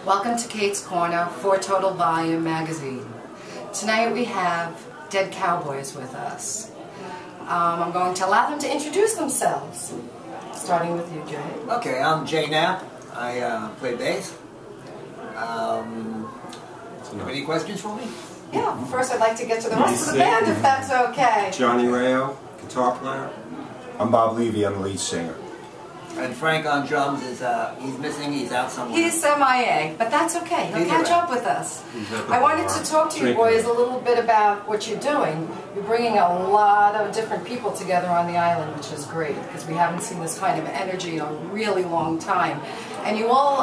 Welcome to Kate's Corner for Total Volume magazine. Tonight we have Dead Cowboys with us. I'm going to allow them to introduce themselves, starting with you, Jay. Okay, I'm Jay Knapp. I play bass. Do you have any questions for me? Yeah, first I'd like to get to the rest of the band, if that's okay. Johnny Rayo, guitar player. I'm Bob Levy, I'm the lead singer. And Frank on drums is, he's missing, he's out somewhere. He's MIA, but that's okay. He'll catch up with us. I wanted to talk to you boys a little bit about what you're doing. You're bringing a lot of different people together on the island, which is great, because we haven't seen this kind of energy in a really long time. And you all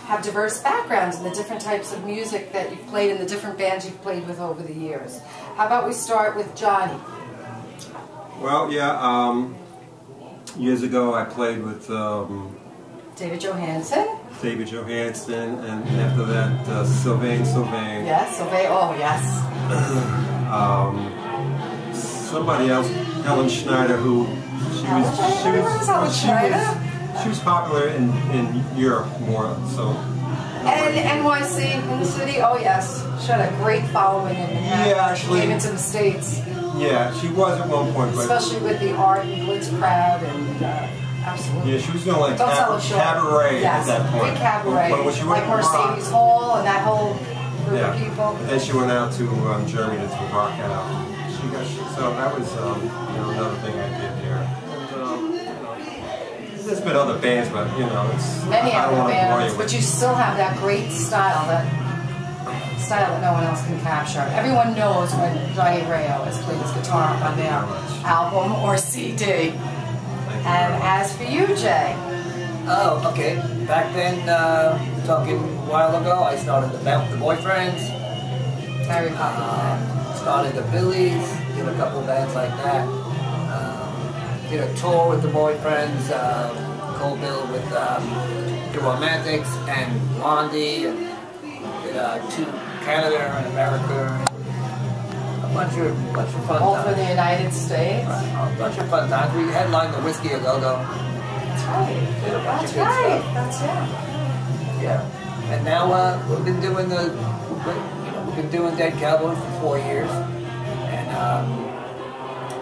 have diverse backgrounds in the different types of music that you've played in the different bands you've played with over the years. How about we start with Johnny? Well, yeah, years ago I played with David Johansen. And after that Sylvain. Yes, Sylvain, oh yes. Somebody else, Helen Schneider, who she was popular in Europe more, so. And NYC in the city, oh yes, she had a great following in Manhattan. Yeah, actually. Came into the States. Yeah, she was at one point, but especially with the art and glitz crowd and absolutely. yeah, she was doing like cabaret at that point. Big cabaret, when she went like Mercedes Hall and that whole group of people. And then she went out to Germany to rock out. So that was another thing I did here. And there's been other bands, but it's many I don't other want to bore bands, you but you still have that great style that no one else can capture. Everyone knows when Johnny Rayo has played his guitar on their album or CD. And as for you, Jay? Oh, okay. Back then, talking a while ago, I started the Boyfriends. Very popular. Started the Billies, did a couple bands like that. Did a tour with the Boyfriends, co-billed with the Romantics and Blondie, and did two Canada and America, a bunch of fun all times. for the United States. A bunch of fun times. We headlined the Whiskey A Go Go. That's right. That's right. That's it. Yeah. And now we've been doing Dead Cowboys for 4 years, and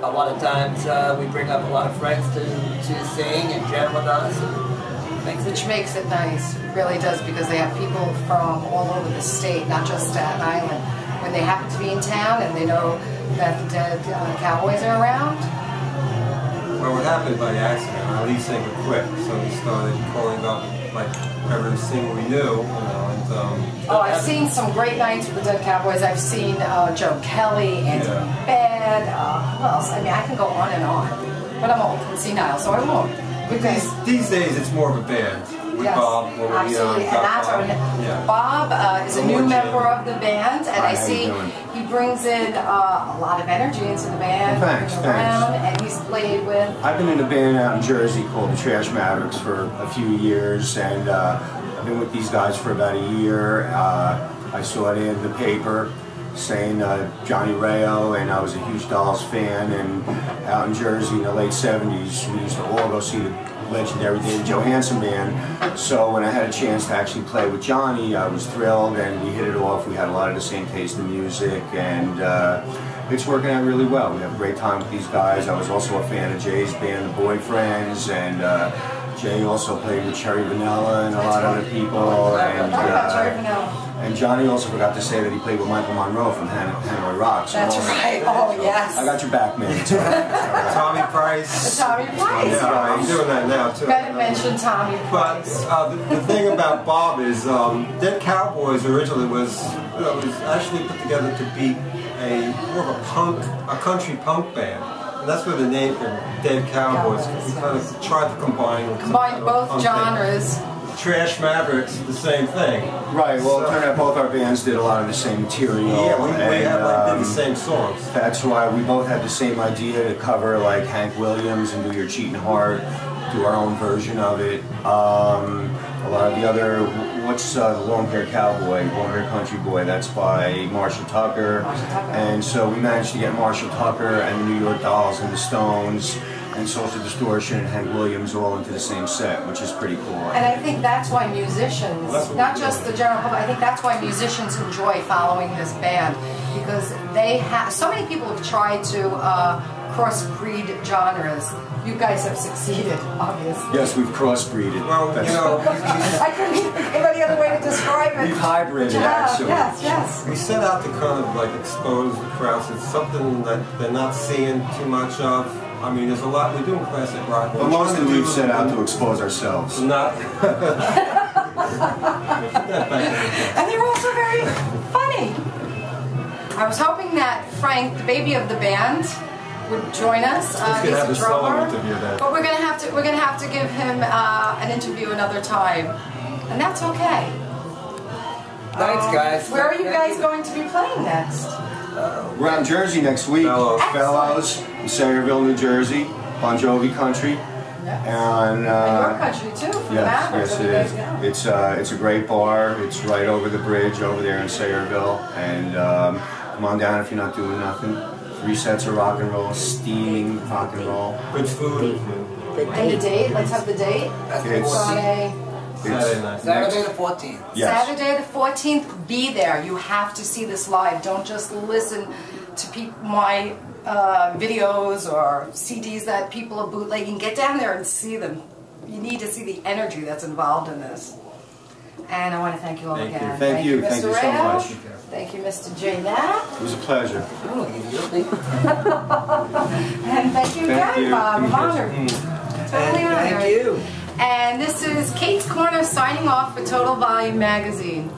a lot of times we bring up a lot of friends to sing and jam with us. Which makes it nice, it really does, because they have people from all over the state, not just Staten Island. When they happen to be in town and they know that the Dead Cowboys are around. Well, what happened by accident, our lead singer quit, so we started calling up like every single we knew, I've seen some great nights with the Dead Cowboys. I've seen Joe Kelly, Anthony Bed, who else? I mean, I can go on and on, but I'm old and senile, so I won't. These days, it's more of a band. With yes, Bob, absolutely. And that's Bob is a new member of the band, and I see he brings in a lot of energy into the band. Thanks. And he's played with. I've been in a band out in Jersey called the Trash Mavericks for a few years, and I've been with these guys for about a year. I saw it in the paper saying Johnny Rayo, and I was a huge Dolls fan, and out in Jersey in the late 70s we used to all go see the legendary David Johansen band. So when I had a chance to actually play with Johnny, I was thrilled, and we hit it off. We had a lot of the same taste in music, and it's working out really well. We have a great time with these guys. I was also a fan of Jay's band, the Boyfriends, and Jay also played with Cherry Vanilla and a lot of other people. And Johnny also forgot to say that he played with Michael Monroe from Hanoi Rocks. That's right. Oh, yes. I got your back, man. Tommy Price. Tommy Price. Yeah, I'm doing that now too. Better mention Tommy Price. But the thing about Bob is, Dead Cowboys originally was actually put together to be more of a country punk band. And that's where the name came, Dead Cowboys. We kind of tried to combine both genres. Trash Mavericks, the same thing. Right, well, it turned out both our bands did a lot of the same material. Yeah, we did the same songs. That's why we both had the same idea to cover like Hank Williams and Do Your Cheating Heart, do our own version of it. A lot of the other, what's the Long-Haired Cowboy, Long-Haired Country Boy, that's by Marshall Tucker. And so we managed to get Marshall Tucker and the New York Dolls and the Stones and Social Distortion and Hank Williams all into the same set, which is pretty cool. And I think that's why musicians, not just the general public, I think that's why musicians enjoy following this band, because they have, so many people have tried to crossbreed genres. You guys have succeeded, obviously. Yes, we've crossbreeded. Well, you know, I couldn't even think of any other way to describe it. We've hybrided, actually. Yes, yes. we set out to kind of like expose the crowds. It's something that they're not seeing too much of. I mean, there's a lot we're doing classic rock. But mostly we've set out to expose ourselves. Not. And they're also very funny. I was hoping that Frank, the baby of the band, would join us. He's a drummer, but we're gonna have to give him an interview another time, and that's okay. Thanks, guys. Where are you guys going to be playing next? We're out in Jersey next week. Bellows in Sayreville, New Jersey. Bon Jovi country. Yes. And your country too, for the Mavericks. yes, it is. It's a great bar. It's right over the bridge over there in Sayreville. And come on down if you're not doing nothing. 3 sets of rock and roll, steaming rock and roll. Good food. And the date? Let's have the date. It's Saturday the 14th. Yes. Saturday the 14th. Be there. You have to see this live. Don't just listen to my videos or CDs that people are bootlegging. Get down there and see them. You need to see the energy that's involved in this. And I want to thank you all again. Thank you. Mr. Thank you so Rea. much. Thank you, Mr. J. Knapp. It was a pleasure. And thank you again, Bob. I'm honored. Totally honored. Thank you. And this is Kate's Corner signing off for Total Volume Magazine.